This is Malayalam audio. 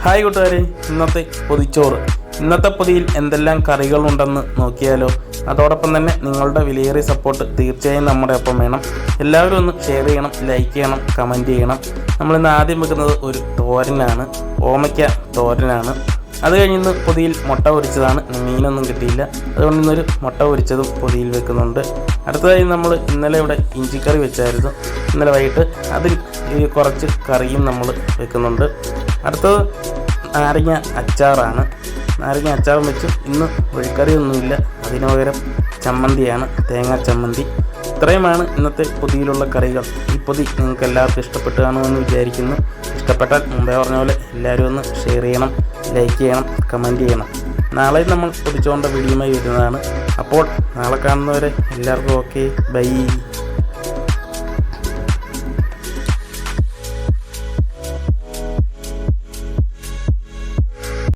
ഹായ് കൂട്ടുകാരെ, ഇന്നത്തെ പൊതിച്ചോറ്. ഇന്നത്തെ പൊതിയിൽ എന്തെല്ലാം കറികളുണ്ടെന്ന് നോക്കിയാലോ. അതോടൊപ്പം തന്നെ നിങ്ങളുടെ വിലയേറിയ സപ്പോർട്ട് തീർച്ചയായും നമ്മുടെ ഒപ്പം വേണം. എല്ലാവരും ഒന്ന് ഷെയർ ചെയ്യണം, ലൈക്ക് ചെയ്യണം, കമൻറ്റ് ചെയ്യണം. നമ്മളിന്ന് ആദ്യം വെക്കുന്നത് ഒരു തോരനാണ്, ഓമയ്ക്ക തോരനാണ്. അത് കഴിഞ്ഞ് പൊതിയിൽ മുട്ട പൊരിച്ചതാണ്. മീനൊന്നും കിട്ടിയില്ല, അതുകൊണ്ട് ഇന്നൊരു മുട്ട പൊരിച്ചതും പൊതിയിൽ വെക്കുന്നുണ്ട്. അടുത്തതായി നമ്മൾ ഇന്നലെ ഇവിടെ ഇഞ്ചിക്കറി വെച്ചായിരുന്നു, ഇന്നലെ വൈകിട്ട്. അതിൽ കുറച്ച് കറിയും നമ്മൾ വെക്കുന്നുണ്ട്. അടുത്തത് നാരങ്ങ അച്ചാറാണ്. നാരങ്ങ അച്ചാറും വെച്ച് ഇന്ന് ഒഴിക്കറിയൊന്നുമില്ല, അതിന് പകരം ചമ്മന്തിയാണ്, തേങ്ങാ ചമ്മന്തി. ഇത്രയുമാണ് ഇന്നത്തെ പൊതിയിലുള്ള കറികൾ. ഈ പൊതി നിങ്ങൾക്ക് എല്ലാവർക്കും ഇഷ്ടപ്പെട്ടു കാണുമെന്ന് വിചാരിക്കുന്നു. ഇഷ്ടപ്പെട്ടാൽ മുമ്പേ പറഞ്ഞ പോലെ എല്ലാവരും ഒന്ന് ഷെയർ ചെയ്യണം, ലൈക്ക് ചെയ്യണം, കമൻറ്റ് ചെയ്യണം. നാളെ നമ്മൾ പൊതിച്ചുകൊണ്ട വീഡിയോയുമായി വരുന്നതാണ്. അപ്പോൾ നാളെ കാണുന്നവരെ എല്ലാവർക്കും ഓക്കെ, ബൈ.